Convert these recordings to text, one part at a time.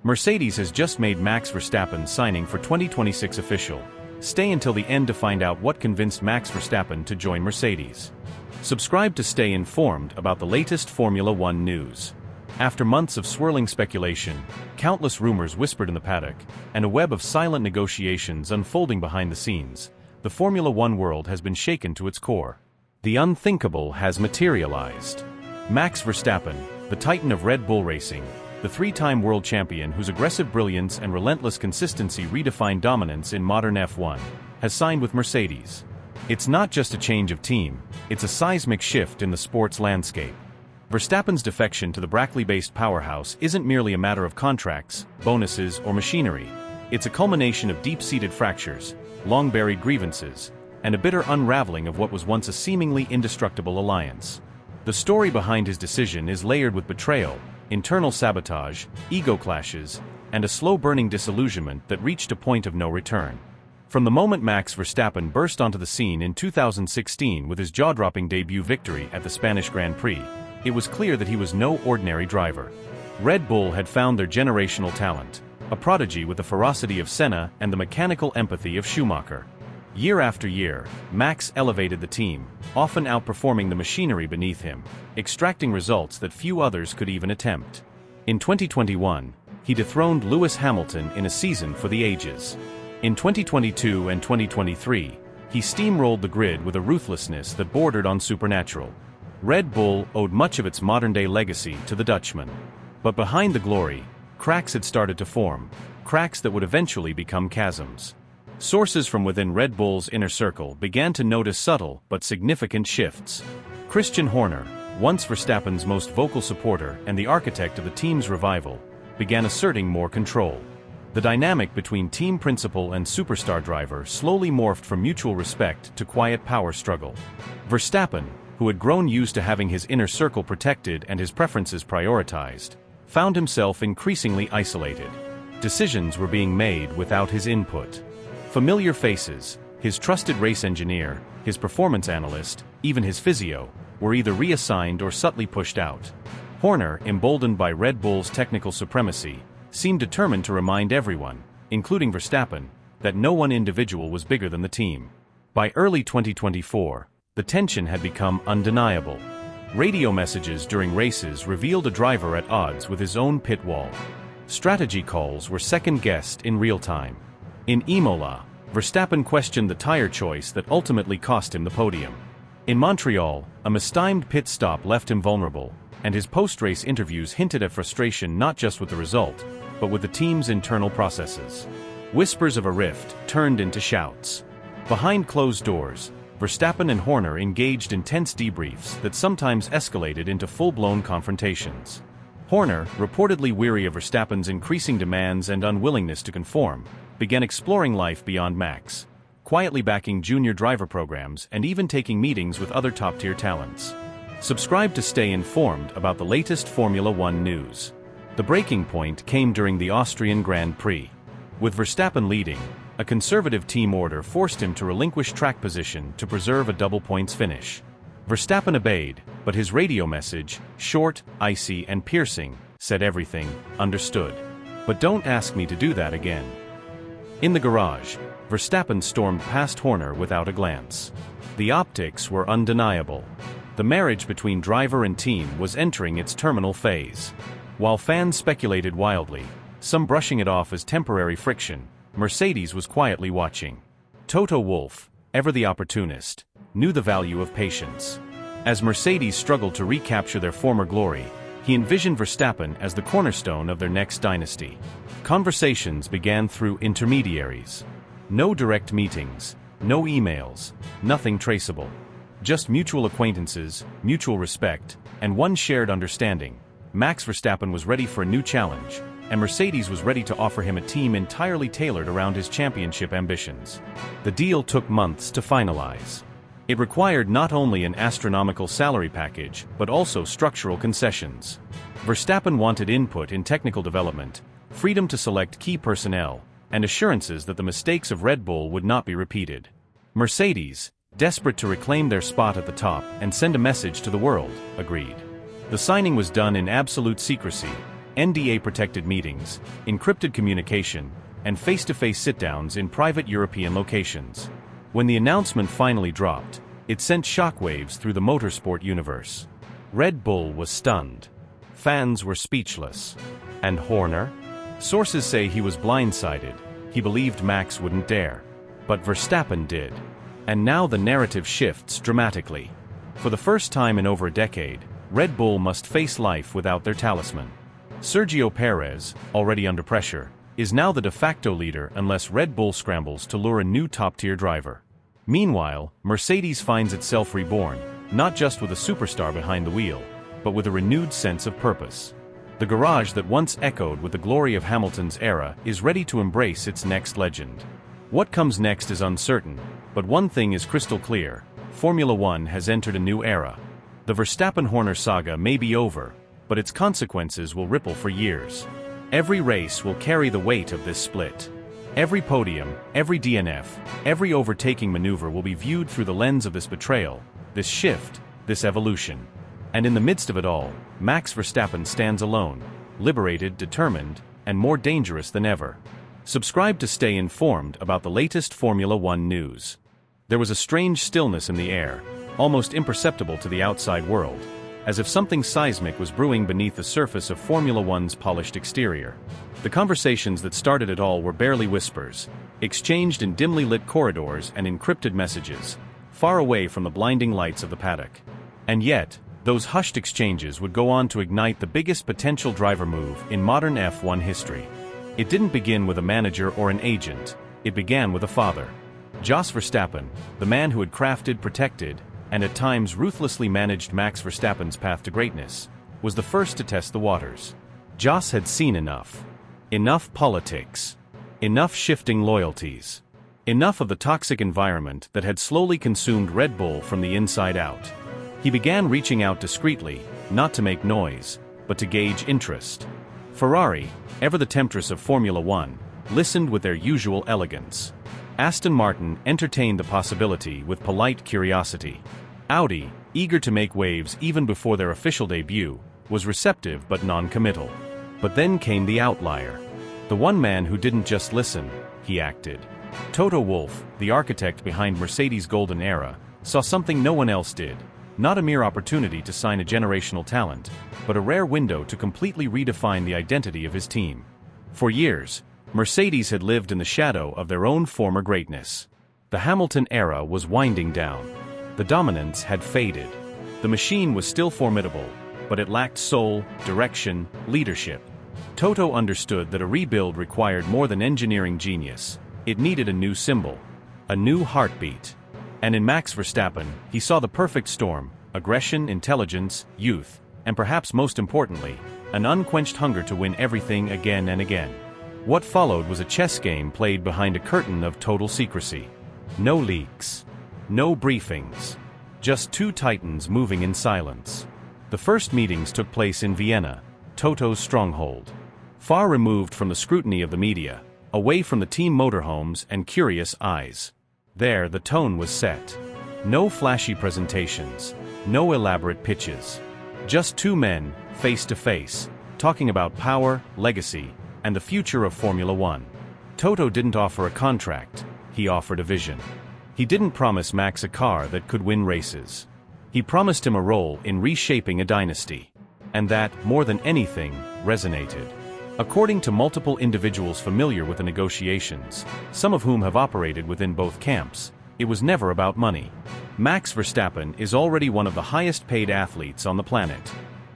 Mercedes has just made Max Verstappen's signing for 2026 official. Stay until the end to find out what convinced Max Verstappen to join Mercedes. Subscribe to stay informed about the latest Formula One news. After months of swirling speculation, countless rumors whispered in the paddock, and a web of silent negotiations unfolding behind the scenes, the Formula One world has been shaken to its core. The unthinkable has materialized. Max Verstappen, the titan of Red Bull racing, the three-time world champion whose aggressive brilliance and relentless consistency redefine dominance in modern F1, has signed with Mercedes. It's not just a change of team, it's a seismic shift in the sport's landscape. Verstappen's defection to the Brackley-based powerhouse isn't merely a matter of contracts, bonuses, or machinery. It's a culmination of deep-seated fractures, long-buried grievances, and a bitter unraveling of what was once a seemingly indestructible alliance. The story behind his decision is layered with betrayal, internal sabotage, ego clashes, and a slow-burning disillusionment that reached a point of no return. From the moment Max Verstappen burst onto the scene in 2016 with his jaw-dropping debut victory at the Spanish Grand Prix, it was clear that he was no ordinary driver. Red Bull had found their generational talent, a prodigy with the ferocity of Senna and the mechanical empathy of Schumacher. Year after year, Max elevated the team, often outperforming the machinery beneath him, extracting results that few others could even attempt. In 2021, he dethroned Lewis Hamilton in a season for the ages. In 2022 and 2023, he steamrolled the grid with a ruthlessness that bordered on supernatural. Red Bull owed much of its modern-day legacy to the Dutchman. But behind the glory, cracks had started to form, cracks that would eventually become chasms. Sources from within Red Bull's inner circle began to notice subtle but significant shifts. Christian Horner, once Verstappen's most vocal supporter and the architect of the team's revival, began asserting more control. The dynamic between team principal and superstar driver slowly morphed from mutual respect to quiet power struggle. Verstappen, who had grown used to having his inner circle protected and his preferences prioritized, found himself increasingly isolated. Decisions were being made without his input. Familiar faces, his trusted race engineer, his performance analyst, even his physio, were either reassigned or subtly pushed out. Horner, emboldened by Red Bull's technical supremacy, seemed determined to remind everyone, including Verstappen, that no one individual was bigger than the team. By early 2024, the tension had become undeniable. Radio messages during races revealed a driver at odds with his own pit wall. Strategy calls were second-guessed in real time. In Imola, Verstappen questioned the tire choice that ultimately cost him the podium. In Montreal, a mistimed pit stop left him vulnerable, and his post-race interviews hinted at frustration not just with the result, but with the team's internal processes. Whispers of a rift turned into shouts. Behind closed doors, Verstappen and Horner engaged in tense debriefs that sometimes escalated into full-blown confrontations. Horner, reportedly weary of Verstappen's increasing demands and unwillingness to conform, began exploring life beyond Max, quietly backing junior driver programs and even taking meetings with other top-tier talents. Subscribe to stay informed about the latest Formula One news. The breaking point came during the Austrian Grand Prix. With Verstappen leading, a conservative team order forced him to relinquish track position to preserve a double points finish. Verstappen obeyed, but his radio message, short, icy, and piercing, said everything, understood. But don't ask me to do that again. In the garage, Verstappen stormed past Horner without a glance. The optics were undeniable. The marriage between driver and team was entering its terminal phase. While fans speculated wildly, some brushing it off as temporary friction, Mercedes was quietly watching. Toto Wolff, ever the opportunist, knew the value of patience. As Mercedes struggled to recapture their former glory, he envisioned Verstappen as the cornerstone of their next dynasty. Conversations began through intermediaries. No direct meetings, no emails, nothing traceable. Just mutual acquaintances, mutual respect, and one shared understanding. Max Verstappen was ready for a new challenge, and Mercedes was ready to offer him a team entirely tailored around his championship ambitions. The deal took months to finalize. It required not only an astronomical salary package, but also structural concessions. Verstappen wanted input in technical development, freedom to select key personnel, and assurances that the mistakes of Red Bull would not be repeated. Mercedes, desperate to reclaim their spot at the top and send a message to the world, agreed. The signing was done in absolute secrecy, NDA-protected meetings, encrypted communication, and face-to-face sit-downs in private European locations. When the announcement finally dropped, it sent shockwaves through the motorsport universe. Red Bull was stunned. Fans were speechless. And Horner? Sources say he was blindsided. He believed Max wouldn't dare. But Verstappen did. And now the narrative shifts dramatically. For the first time in over a decade, Red Bull must face life without their talisman. Sergio Perez, already under pressure, is now the de facto leader unless Red Bull scrambles to lure a new top-tier driver. Meanwhile, Mercedes finds itself reborn, not just with a superstar behind the wheel, but with a renewed sense of purpose. The garage that once echoed with the glory of Hamilton's era is ready to embrace its next legend. What comes next is uncertain, but one thing is crystal clear: Formula One has entered a new era. The Verstappen-Horner saga may be over, but its consequences will ripple for years. Every race will carry the weight of this split. Every podium, every DNF, every overtaking maneuver will be viewed through the lens of this betrayal, this shift, this evolution. And in the midst of it all, Max Verstappen stands alone, liberated, determined, and more dangerous than ever. Subscribe to stay informed about the latest Formula One news. There was a strange stillness in the air, almost imperceptible to the outside world, as if something seismic was brewing beneath the surface of Formula One's polished exterior. The conversations that started it all were barely whispers, exchanged in dimly lit corridors and encrypted messages, far away from the blinding lights of the paddock. And yet, those hushed exchanges would go on to ignite the biggest potential driver move in modern F1 history. It didn't begin with a manager or an agent, it began with a father. Jos Verstappen, the man who had crafted, protected, and at times ruthlessly managed Max Verstappen's path to greatness, was the first to test the waters. Jos had seen enough. Enough politics. Enough shifting loyalties. Enough of the toxic environment that had slowly consumed Red Bull from the inside out. He began reaching out discreetly, not to make noise, but to gauge interest. Ferrari, ever the temptress of Formula One, listened with their usual elegance. Aston Martin entertained the possibility with polite curiosity. Audi, eager to make waves even before their official debut, was receptive but non-committal. But then came the outlier. The one man who didn't just listen, he acted. Toto Wolff, the architect behind Mercedes' golden era, saw something no one else did. Not a mere opportunity to sign a generational talent, but a rare window to completely redefine the identity of his team. For years, Mercedes had lived in the shadow of their own former greatness. The Hamilton era was winding down. The dominance had faded. The machine was still formidable, but it lacked soul, direction, leadership. Toto understood that a rebuild required more than engineering genius. It needed a new symbol, a new heartbeat. And in Max Verstappen, he saw the perfect storm: aggression, intelligence, youth, and perhaps most importantly, an unquenched hunger to win everything again and again. What followed was a chess game played behind a curtain of total secrecy. No leaks. No briefings. Just two titans moving in silence. The first meetings took place in Vienna, Toto's stronghold. Far removed from the scrutiny of the media, away from the team motorhomes and curious eyes. There, the tone was set. No flashy presentations. No elaborate pitches. Just two men, face to face, talking about power, legacy, and the future of Formula One. Toto didn't offer a contract, he offered a vision. He didn't promise Max a car that could win races. He promised him a role in reshaping a dynasty. And that, more than anything, resonated. According to multiple individuals familiar with the negotiations, some of whom have operated within both camps, it was never about money. Max Verstappen is already one of the highest-paid athletes on the planet.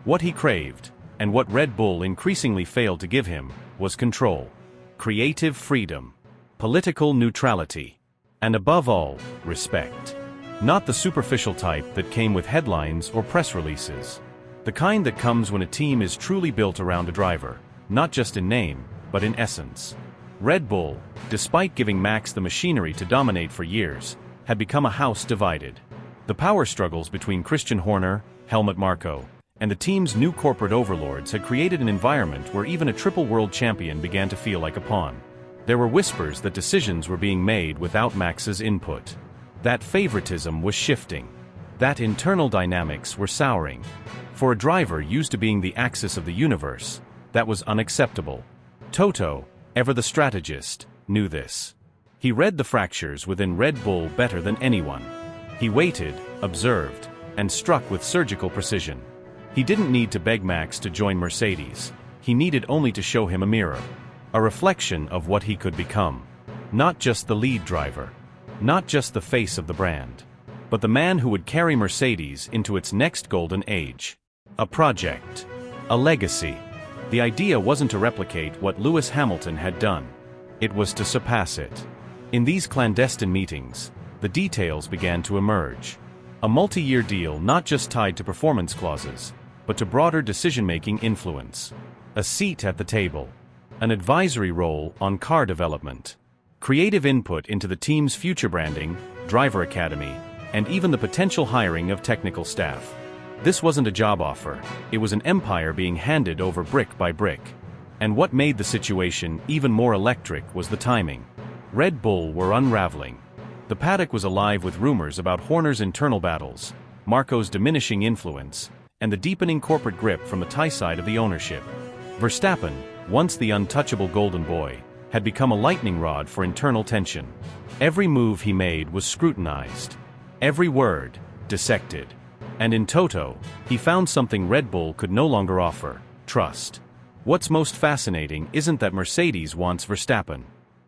What he craved, and what Red Bull increasingly failed to give him, was control, creative freedom, political neutrality, and above all, respect. Not the superficial type that came with headlines or press releases. The kind that comes when a team is truly built around a driver, not just in name, but in essence. Red Bull, despite giving Max the machinery to dominate for years, had become a house divided. The power struggles between Christian Horner, Helmut Marko, and the team's new corporate overlords had created an environment where even a triple world champion began to feel like a pawn. There were whispers that decisions were being made without Max's input. That favoritism was shifting. That internal dynamics were souring. For a driver used to being the axis of the universe, That was unacceptable. Toto, ever the strategist, knew this. He read the fractures within Red Bull better than anyone. He waited, observed, and struck with surgical precision. He didn't need to beg Max to join Mercedes. He needed only to show him a mirror. A reflection of what he could become. Not just the lead driver. Not just the face of the brand. But the man who would carry Mercedes into its next golden age. A project. A legacy. The idea wasn't to replicate what Lewis Hamilton had done. It was to surpass it. In these clandestine meetings, the details began to emerge. A multi-year deal not just tied to performance clauses, but to broader decision-making influence. A seat at the table. An advisory role on car development. Creative input into the team's future branding, driver academy, and even the potential hiring of technical staff. This wasn't a job offer, it was an empire being handed over brick by brick. And what made the situation even more electric was the timing. Red Bull were unraveling. The paddock was alive with rumors about Horner's internal battles, Marco's diminishing influence, and the deepening corporate grip from the Thai side of the ownership. Verstappen, once the untouchable golden boy, had become a lightning rod for internal tension. Every move he made was scrutinized. Every word, dissected. And in Toto, he found something Red Bull could no longer offer: trust. What's most fascinating isn't that Mercedes wants Verstappen.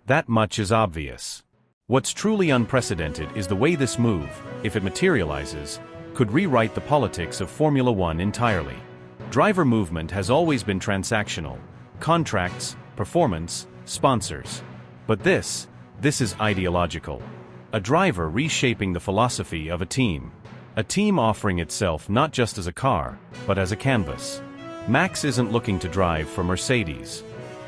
That much is obvious. What's truly unprecedented is the way this move, if it materializes, could rewrite the politics of Formula One entirely. Driver movement has always been transactional. Contracts, performance, sponsors. But this is ideological. A driver reshaping the philosophy of a team. A team offering itself not just as a car, but as a canvas. Max isn't looking to drive for Mercedes.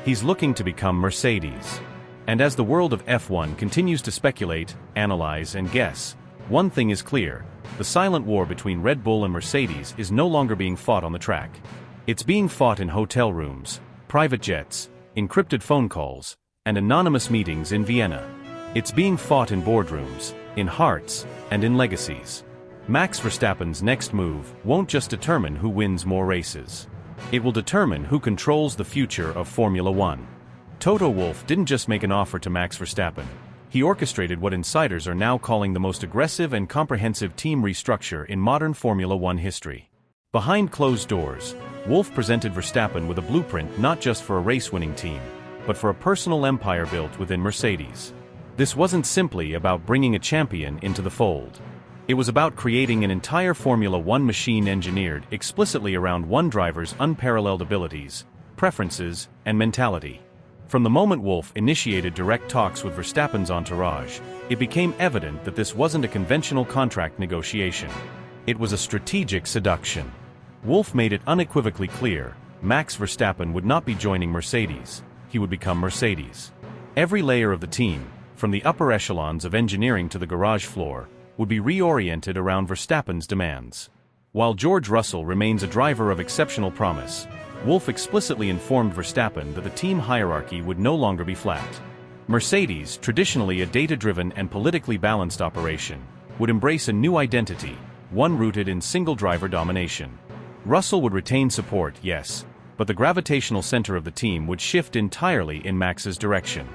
He's looking to become Mercedes. And as the world of F1 continues to speculate, analyze, and guess, one thing is clear: the silent war between Red Bull and Mercedes is no longer being fought on the track. It's being fought in hotel rooms, private jets, encrypted phone calls, and anonymous meetings in Vienna. It's being fought in boardrooms, in hearts, and in legacies. Max Verstappen's next move won't just determine who wins more races. It will determine who controls the future of Formula One. Toto Wolff didn't just make an offer to Max Verstappen. He orchestrated what insiders are now calling the most aggressive and comprehensive team restructure in modern Formula One history. Behind closed doors, Wolff presented Verstappen with a blueprint not just for a race-winning team, but for a personal empire built within Mercedes. This wasn't simply about bringing a champion into the fold. It was about creating an entire Formula One machine engineered explicitly around one driver's unparalleled abilities, preferences, and mentality. From the moment Wolff initiated direct talks with Verstappen's entourage, it became evident that this wasn't a conventional contract negotiation. It was a strategic seduction. Wolff made it unequivocally clear: Max Verstappen would not be joining Mercedes, he would become Mercedes. Every layer of the team, from the upper echelons of engineering to the garage floor, would be reoriented around Verstappen's demands. While George Russell remains a driver of exceptional promise, Wolff explicitly informed Verstappen that the team hierarchy would no longer be flat. Mercedes, traditionally a data-driven and politically balanced operation, would embrace a new identity, one rooted in single-driver domination. Russell would retain support, yes, but the gravitational center of the team would shift entirely in Max's direction.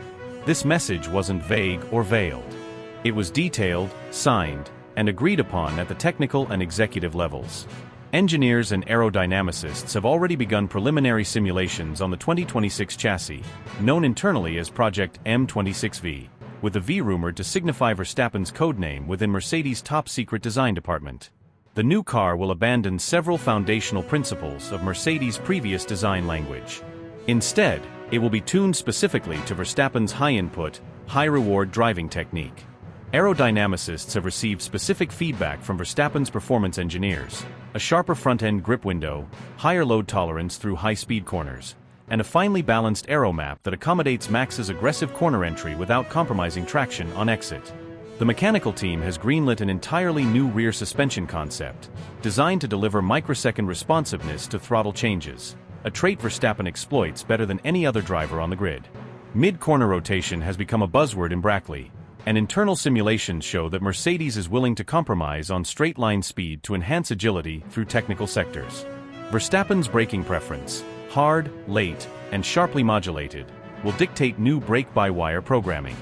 This message wasn't vague or veiled. It was detailed, signed, and agreed upon at the technical and executive levels. Engineers and aerodynamicists have already begun preliminary simulations on the 2026 chassis, known internally as Project M26V, with the V rumored to signify Verstappen's codename within Mercedes' top-secret design department. The new car will abandon several foundational principles of Mercedes' previous design language. Instead, it will be tuned specifically to Verstappen's high-input, high-reward driving technique. Aerodynamicists have received specific feedback from Verstappen's performance engineers: a sharper front-end grip window, higher load tolerance through high-speed corners, and a finely balanced aero map that accommodates Max's aggressive corner entry without compromising traction on exit. The mechanical team has greenlit an entirely new rear suspension concept, designed to deliver microsecond responsiveness to throttle changes, a trait Verstappen exploits better than any other driver on the grid. Mid-corner rotation has become a buzzword in Brackley, and internal simulations show that Mercedes is willing to compromise on straight-line speed to enhance agility through technical sectors. Verstappen's braking preference, hard, late, and sharply modulated, will dictate new brake-by-wire programming.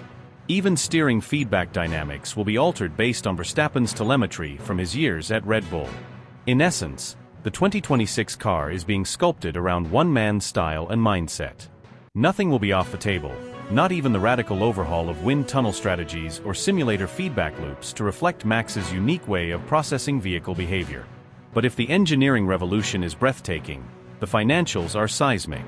Even steering feedback dynamics will be altered based on Verstappen's telemetry from his years at Red Bull. In essence, the 2026 car is being sculpted around one man's style and mindset. Nothing will be off the table, not even the radical overhaul of wind tunnel strategies or simulator feedback loops to reflect Max's unique way of processing vehicle behavior. But if the engineering revolution is breathtaking, the financials are seismic.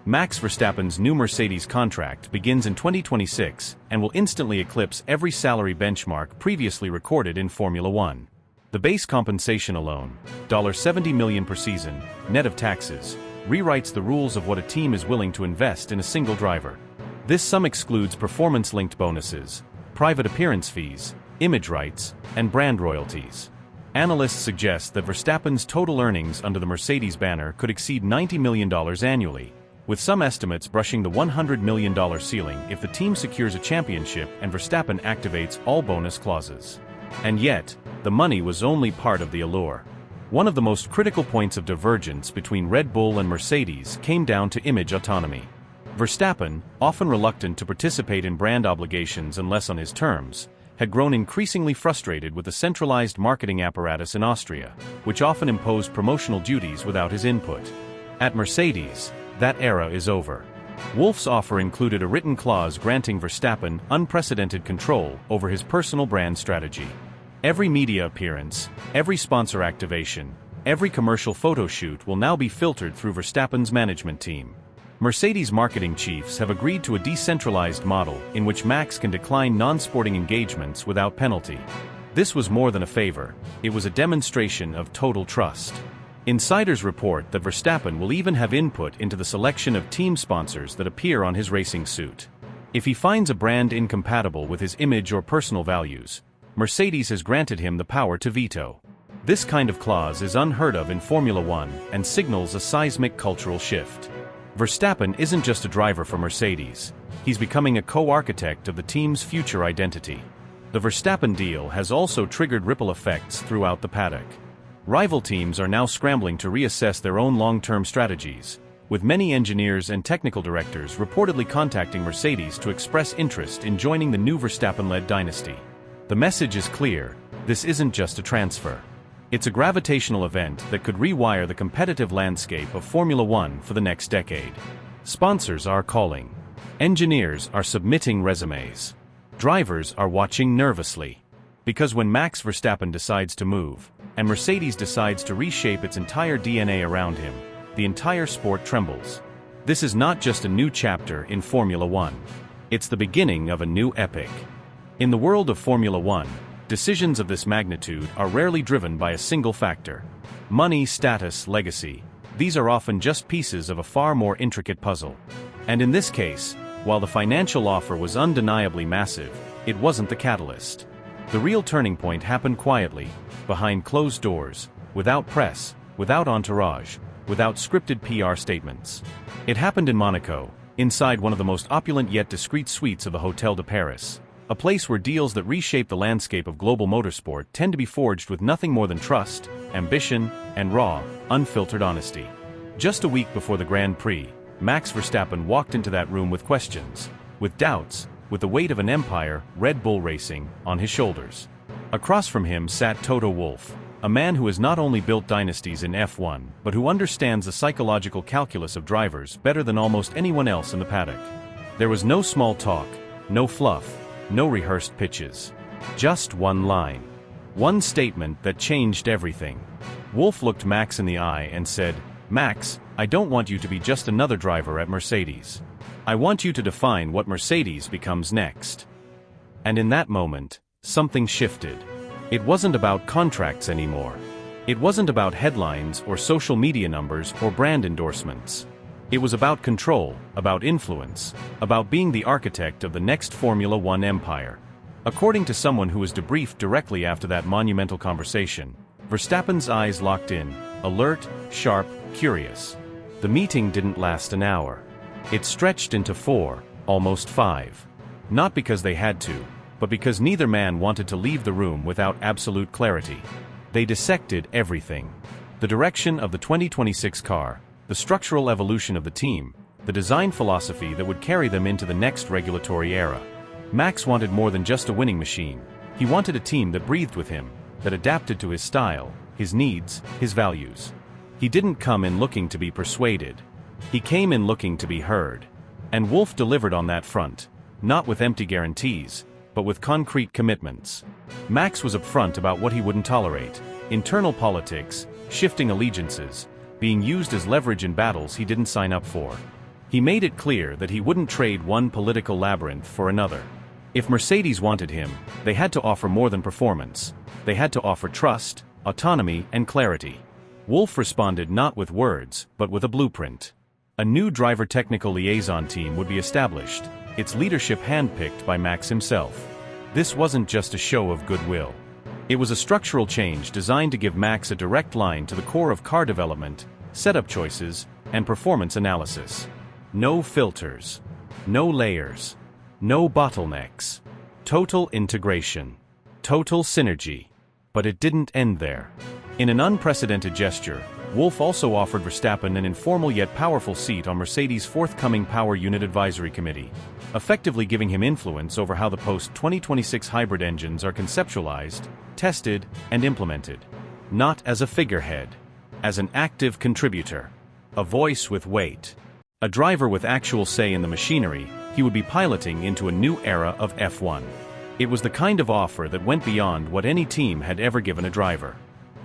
Max Verstappen's new Mercedes contract begins in 2026 and will instantly eclipse every salary benchmark previously recorded in Formula One. The base compensation alone, $70 million per season, net of taxes, rewrites the rules of what a team is willing to invest in a single driver. This sum excludes performance-linked bonuses, private appearance fees, image rights, and brand royalties. Analysts suggest that Verstappen's total earnings under the Mercedes banner could exceed $90 million annually, with some estimates brushing the $100 million ceiling if the team secures a championship and Verstappen activates all bonus clauses. And yet, the money was only part of the allure. One of the most critical points of divergence between Red Bull and Mercedes came down to image autonomy. Verstappen, often reluctant to participate in brand obligations unless on his terms, had grown increasingly frustrated with the centralized marketing apparatus in Austria, which often imposed promotional duties without his input. At Mercedes, that era is over. Wolff's offer included a written clause granting Verstappen unprecedented control over his personal brand strategy. Every media appearance, every sponsor activation, every commercial photo shoot will now be filtered through Verstappen's management team. Mercedes marketing chiefs have agreed to a decentralized model in which Max can decline non-sporting engagements without penalty. This was more than a favor, it was a demonstration of total trust. Insiders report that Verstappen will even have input into the selection of team sponsors that appear on his racing suit. If he finds a brand incompatible with his image or personal values, Mercedes has granted him the power to veto. This kind of clause is unheard of in Formula One and signals a seismic cultural shift. Verstappen isn't just a driver for Mercedes, he's becoming a co-architect of the team's future identity. The Verstappen deal has also triggered ripple effects throughout the paddock. Rival teams are now scrambling to reassess their own long-term strategies, with many engineers and technical directors reportedly contacting Mercedes to express interest in joining the new Verstappen-led dynasty. The message is clear, this isn't just a transfer. It's a gravitational event that could rewire the competitive landscape of Formula One for the next decade. Sponsors are calling. Engineers are submitting resumes. Drivers are watching nervously. Because when Max Verstappen decides to move, and Mercedes decides to reshape its entire DNA around him, the entire sport trembles. This is not just a new chapter in Formula One. It's the beginning of a new epic. In the world of Formula One, decisions of this magnitude are rarely driven by a single factor. Money, status, legacy. These are often just pieces of a far more intricate puzzle. And in this case, while the financial offer was undeniably massive, it wasn't the catalyst. The real turning point happened quietly, behind closed doors, without press, without entourage, without scripted PR statements. It happened in Monaco, inside one of the most opulent yet discreet suites of the Hôtel de Paris, a place where deals that reshape the landscape of global motorsport tend to be forged with nothing more than trust, ambition, and raw, unfiltered honesty. Just a week before the Grand Prix, Max Verstappen walked into that room with questions, with doubts, with the weight of an empire, Red Bull Racing, on his shoulders. Across from him sat Toto Wolff, a man who has not only built dynasties in F1, but who understands the psychological calculus of drivers better than almost anyone else in the paddock. There was no small talk, no fluff, no rehearsed pitches. Just one line. One statement that changed everything. Wolff looked Max in the eye and said, "Max, I don't want you to be just another driver at Mercedes. I want you to define what Mercedes becomes next." And in that moment, something shifted. It wasn't about contracts anymore. It wasn't about headlines or social media numbers or brand endorsements. It was about control, about influence, about being the architect of the next Formula One empire. According to someone who was debriefed directly after that monumental conversation, Verstappen's eyes locked in, alert, sharp, curious. The meeting didn't last an hour. It stretched into 4, almost 5. Not because they had to, but because neither man wanted to leave the room without absolute clarity. They dissected everything. The direction of the 2026 car, the structural evolution of the team, the design philosophy that would carry them into the next regulatory era. Max wanted more than just a winning machine. He wanted a team that breathed with him, that adapted to his style, his needs, his values. He didn't come in looking to be persuaded. He came in looking to be heard. And Wolff delivered on that front, not with empty guarantees, but with concrete commitments. Max was upfront about what he wouldn't tolerate: internal politics, shifting allegiances, being used as leverage in battles he didn't sign up for. He made it clear that he wouldn't trade one political labyrinth for another. If Mercedes wanted him, they had to offer more than performance. They had to offer trust, autonomy, and clarity. Wolff responded not with words, but with a blueprint. A new driver technical liaison team would be established, its leadership handpicked by Max himself. This wasn't just a show of goodwill. It was a structural change designed to give Max a direct line to the core of car development, setup choices, and performance analysis. No filters. No layers. No bottlenecks. Total integration. Total synergy. But it didn't end there. In an unprecedented gesture, Wolff also offered Verstappen an informal yet powerful seat on Mercedes' forthcoming Power Unit Advisory Committee, effectively giving him influence over how the post-2026 hybrid engines are conceptualized, tested, and implemented. Not as a figurehead. As an active contributor. A voice with weight. A driver with actual say in the machinery, he would be piloting into a new era of F1. It was the kind of offer that went beyond what any team had ever given a driver.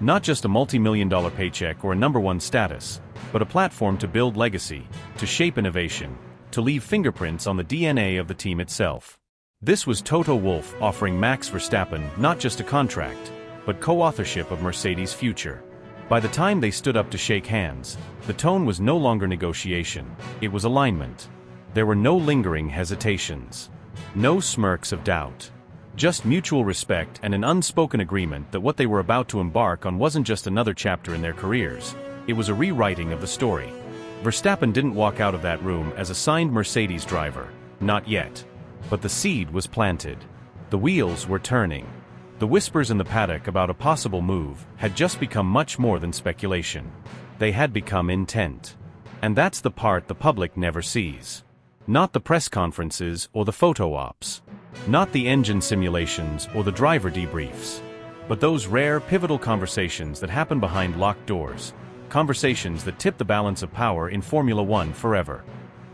Not just a multi-million-dollar paycheck or a #1 status, but a platform to build legacy, to shape innovation, to leave fingerprints on the DNA of the team itself. This was Toto Wolff offering Max Verstappen not just a contract, but co-authorship of Mercedes' future. By the time they stood up to shake hands, the tone was no longer negotiation, it was alignment. There were no lingering hesitations. No smirks of doubt. Just mutual respect and an unspoken agreement that what they were about to embark on wasn't just another chapter in their careers, it was a rewriting of the story. Verstappen didn't walk out of that room as a signed Mercedes driver, not yet. But the seed was planted. The wheels were turning. The whispers in the paddock about a possible move had just become much more than speculation. They had become intent. And that's the part the public never sees. Not the press conferences or the photo ops. Not the engine simulations or the driver debriefs. But those rare, pivotal conversations that happen behind locked doors. Conversations that tip the balance of power in Formula One forever.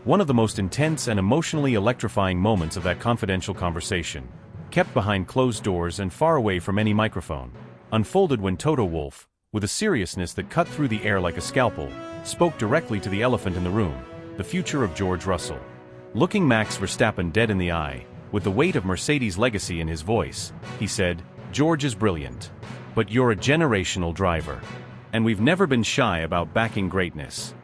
One of the most intense and emotionally electrifying moments of that confidential conversation, kept behind closed doors and far away from any microphone, unfolded when Toto Wolff, with a seriousness that cut through the air like a scalpel, spoke directly to the elephant in the room, the future of George Russell. Looking Max Verstappen dead in the eye, with the weight of Mercedes' legacy in his voice, he said, "George is brilliant. But you're a generational driver. And we've never been shy about backing greatness."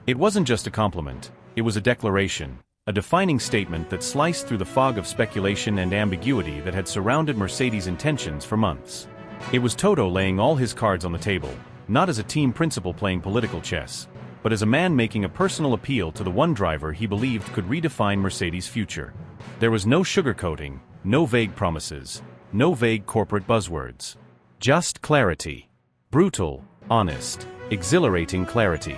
It wasn't just a compliment, it was a declaration, a defining statement that sliced through the fog of speculation and ambiguity that had surrounded Mercedes' intentions for months. It was Toto laying all his cards on the table, not as a team principal playing political chess, but as a man making a personal appeal to the one driver he believed could redefine Mercedes' future. There was no sugarcoating, no vague promises, no vague corporate buzzwords. Just clarity. Brutal, honest, exhilarating clarity.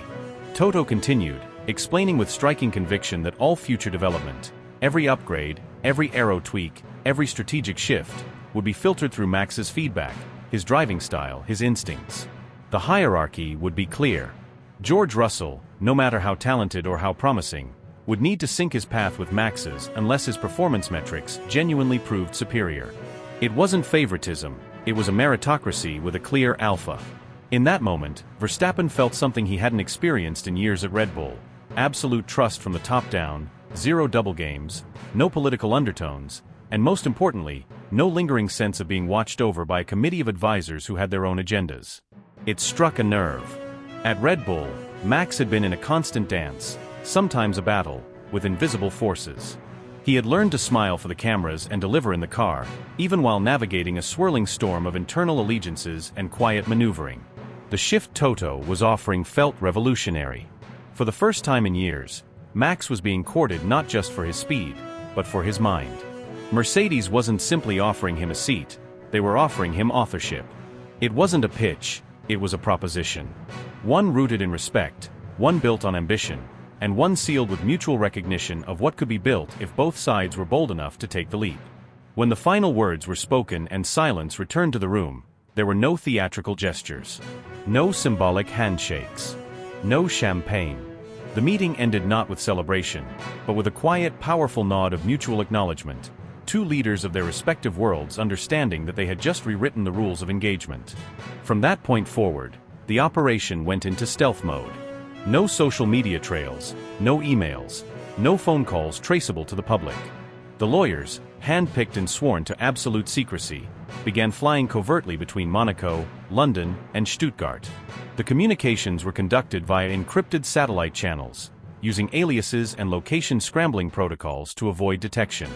Toto continued, explaining with striking conviction that all future development, every upgrade, every aero tweak, every strategic shift, would be filtered through Max's feedback, his driving style, his instincts. The hierarchy would be clear. George Russell, no matter how talented or how promising, would need to sync his path with Max's unless his performance metrics genuinely proved superior. It wasn't favoritism, it was a meritocracy with a clear alpha. In that moment, Verstappen felt something he hadn't experienced in years at Red Bull: absolute trust from the top down, zero double games, no political undertones, and most importantly, no lingering sense of being watched over by a committee of advisors who had their own agendas. It struck a nerve. At Red Bull, Max had been in a constant dance, sometimes a battle, with invisible forces. He had learned to smile for the cameras and deliver in the car, even while navigating a swirling storm of internal allegiances and quiet maneuvering. The shift Toto was offering felt revolutionary. For the first time in years, Max was being courted not just for his speed, but for his mind. Mercedes wasn't simply offering him a seat, they were offering him authorship. It wasn't a pitch, it was a proposition. One rooted in respect, one built on ambition, and one sealed with mutual recognition of what could be built if both sides were bold enough to take the leap. When the final words were spoken and silence returned to the room, there were no theatrical gestures, no symbolic handshakes, no champagne. The meeting ended not with celebration, but with a quiet, powerful nod of mutual acknowledgement, two leaders of their respective worlds understanding that they had just rewritten the rules of engagement. From that point forward, the operation went into stealth mode. No social media trails, no emails, no phone calls traceable to the public. The lawyers, hand-picked and sworn to absolute secrecy, began flying covertly between Monaco, London, and Stuttgart. The communications were conducted via encrypted satellite channels, using aliases and location scrambling protocols to avoid detection.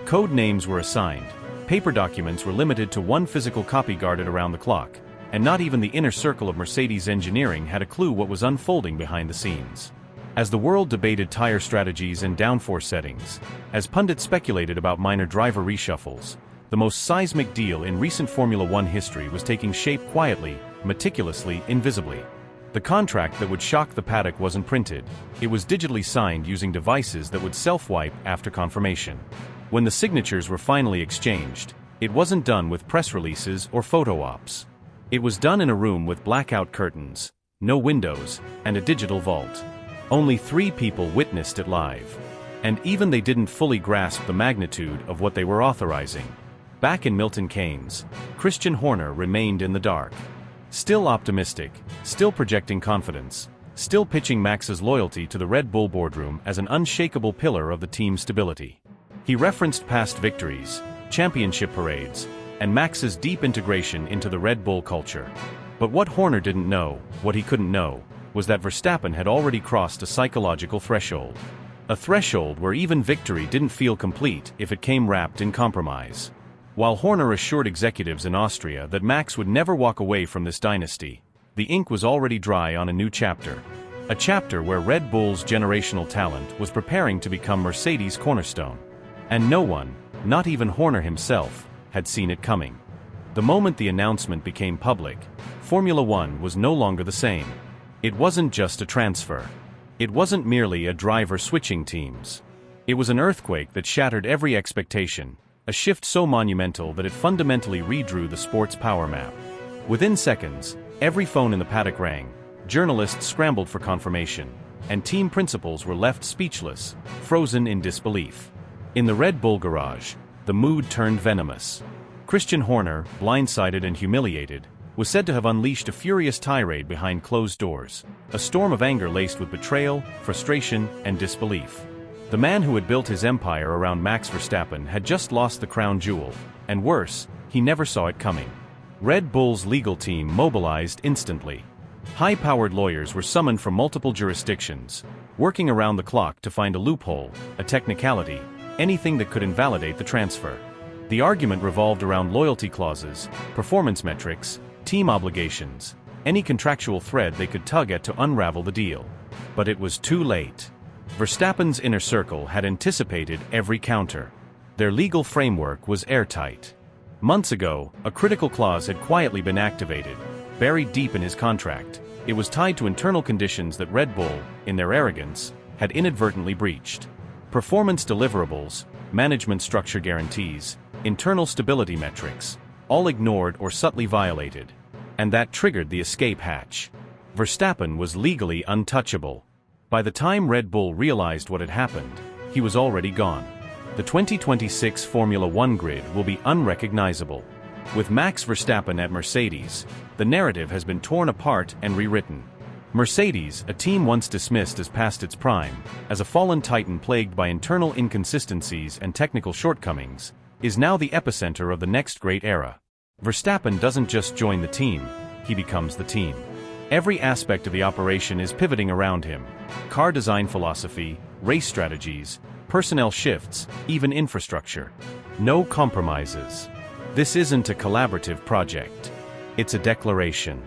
Code names were assigned, paper documents were limited to one physical copy guarded around the clock, and not even the inner circle of Mercedes engineering had a clue what was unfolding behind the scenes. As the world debated tire strategies and downforce settings, as pundits speculated about minor driver reshuffles, the most seismic deal in recent Formula One history was taking shape quietly, meticulously, invisibly. The contract that would shock the paddock wasn't printed, it was digitally signed using devices that would self-wipe after confirmation. When the signatures were finally exchanged, it wasn't done with press releases or photo ops. It was done in a room with blackout curtains, no windows, and a digital vault. Only 3 people witnessed it live. And even they didn't fully grasp the magnitude of what they were authorizing. Back in Milton Keynes, Christian Horner remained in the dark. Still optimistic, still projecting confidence, still pitching Max's loyalty to the Red Bull boardroom as an unshakable pillar of the team's stability. He referenced past victories, championship parades, and Max's deep integration into the Red Bull culture. But what Horner didn't know, what he couldn't know, was that Verstappen had already crossed a psychological threshold. A threshold where even victory didn't feel complete if it came wrapped in compromise. While Horner assured executives in Austria that Max would never walk away from this dynasty, the ink was already dry on a new chapter. A chapter where Red Bull's generational talent was preparing to become Mercedes' cornerstone. And no one, not even Horner himself, had seen it coming. The moment the announcement became public, Formula One was no longer the same. It wasn't just a transfer. It wasn't merely a driver switching teams. It was an earthquake that shattered every expectation, a shift so monumental that it fundamentally redrew the sport's power map. Within seconds, every phone in the paddock rang, journalists scrambled for confirmation, and team principals were left speechless, frozen in disbelief. In the Red Bull garage, the mood turned venomous. Christian Horner, blindsided and humiliated, was said to have unleashed a furious tirade behind closed doors, a storm of anger laced with betrayal, frustration, and disbelief. The man who had built his empire around Max Verstappen had just lost the crown jewel, and worse, he never saw it coming. Red Bull's legal team mobilized instantly. High-powered lawyers were summoned from multiple jurisdictions, working around the clock to find a loophole, a technicality, anything that could invalidate the transfer. The argument revolved around loyalty clauses, performance metrics, team obligations, any contractual thread they could tug at to unravel the deal. But it was too late. Verstappen's inner circle had anticipated every counter. Their legal framework was airtight. Months ago, a critical clause had quietly been activated, buried deep in his contract. It was tied to internal conditions that Red Bull, in their arrogance, had inadvertently breached. Performance deliverables, management structure guarantees, internal stability metrics, all ignored or subtly violated. And that triggered the escape hatch. Verstappen was legally untouchable. By the time Red Bull realized what had happened, he was already gone. The 2026 Formula One grid will be unrecognizable. With Max Verstappen at Mercedes, the narrative has been torn apart and rewritten. Mercedes, a team once dismissed as past its prime, as a fallen titan plagued by internal inconsistencies and technical shortcomings, is now the epicenter of the next great era. Verstappen doesn't just join the team, he becomes the team. Every aspect of the operation is pivoting around him. Car design philosophy, race strategies, personnel shifts, even infrastructure. No compromises. This isn't a collaborative project. It's a declaration.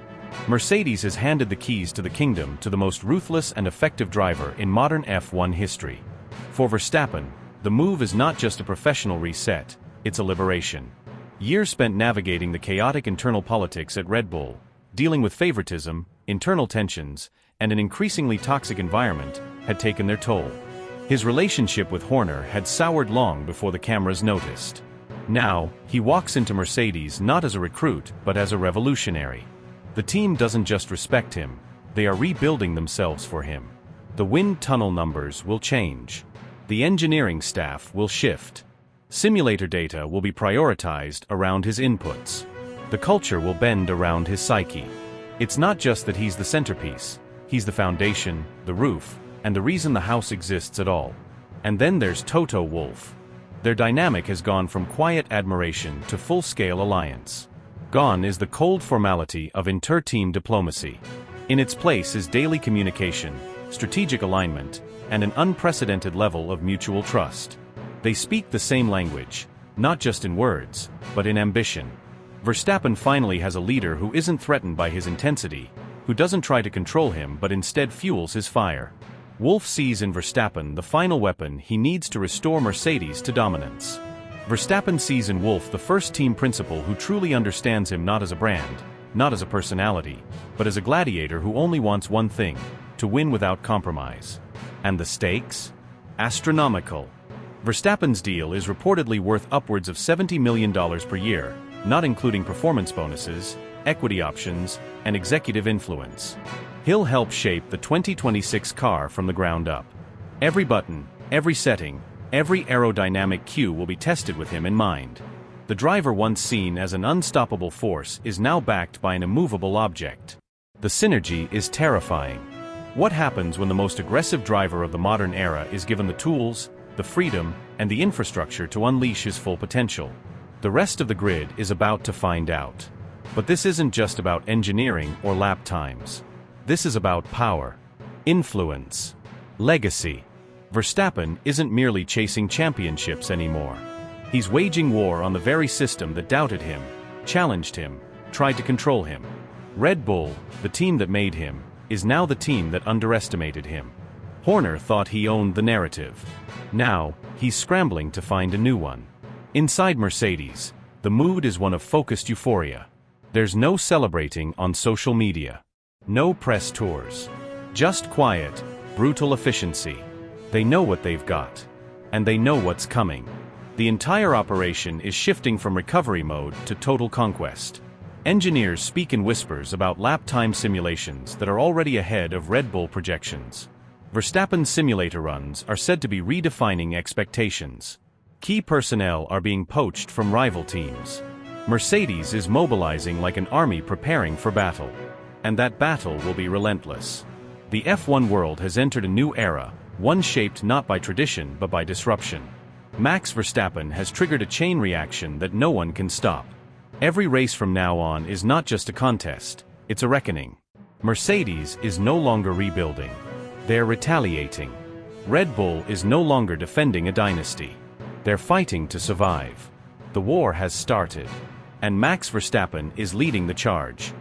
Mercedes has handed the keys to the kingdom to the most ruthless and effective driver in modern F1 history. For Verstappen, the move is not just a professional reset, it's a liberation. Years spent navigating the chaotic internal politics at Red Bull, dealing with favoritism, internal tensions, and an increasingly toxic environment had taken their toll. His relationship with Horner had soured long before the cameras noticed. Now, he walks into Mercedes not as a recruit but as a revolutionary. The team doesn't just respect him, they are rebuilding themselves for him. The wind tunnel numbers will change. The engineering staff will shift. Simulator data will be prioritized around his inputs. The culture will bend around his psyche. It's not just that he's the centerpiece, he's the foundation, the roof, and the reason the house exists at all. And then there's Toto Wolff. Their dynamic has gone from quiet admiration to full-scale alliance. Gone is the cold formality of inter-team diplomacy. In its place is daily communication, strategic alignment, and an unprecedented level of mutual trust. They speak the same language, not just in words, but in ambition. Verstappen finally has a leader who isn't threatened by his intensity, who doesn't try to control him but instead fuels his fire. Wolff sees in Verstappen the final weapon he needs to restore Mercedes to dominance. Verstappen sees in Wolff the first team principal who truly understands him not as a brand, not as a personality, but as a gladiator who only wants one thing: to win without compromise. And the stakes? Astronomical. Verstappen's deal is reportedly worth upwards of $70 million per year, not including performance bonuses, equity options, and executive influence. He'll help shape the 2026 car from the ground up. Every button, every setting, every aerodynamic cue will be tested with him in mind. The driver once seen as an unstoppable force is now backed by an immovable object. The synergy is terrifying. What happens when the most aggressive driver of the modern era is given the tools, the freedom, and the infrastructure to unleash his full potential? The rest of the grid is about to find out. But this isn't just about engineering or lap times. This is about power, influence, legacy. Verstappen isn't merely chasing championships anymore. He's waging war on the very system that doubted him, challenged him, tried to control him. Red Bull, the team that made him, is now the team that underestimated him. Horner thought he owned the narrative. Now, he's scrambling to find a new one. Inside Mercedes, the mood is one of focused euphoria. There's no celebrating on social media. No press tours. Just quiet, brutal efficiency. They know what they've got. And they know what's coming. The entire operation is shifting from recovery mode to total conquest. Engineers speak in whispers about lap time simulations that are already ahead of Red Bull projections. Verstappen's simulator runs are said to be redefining expectations. Key personnel are being poached from rival teams. Mercedes is mobilizing like an army preparing for battle. And that battle will be relentless. The F1 world has entered a new era, one shaped not by tradition but by disruption. Max Verstappen has triggered a chain reaction that no one can stop. Every race from now on is not just a contest, it's a reckoning. Mercedes is no longer rebuilding. They're retaliating. Red Bull is no longer defending a dynasty. They're fighting to survive. The war has started. And Max Verstappen is leading the charge.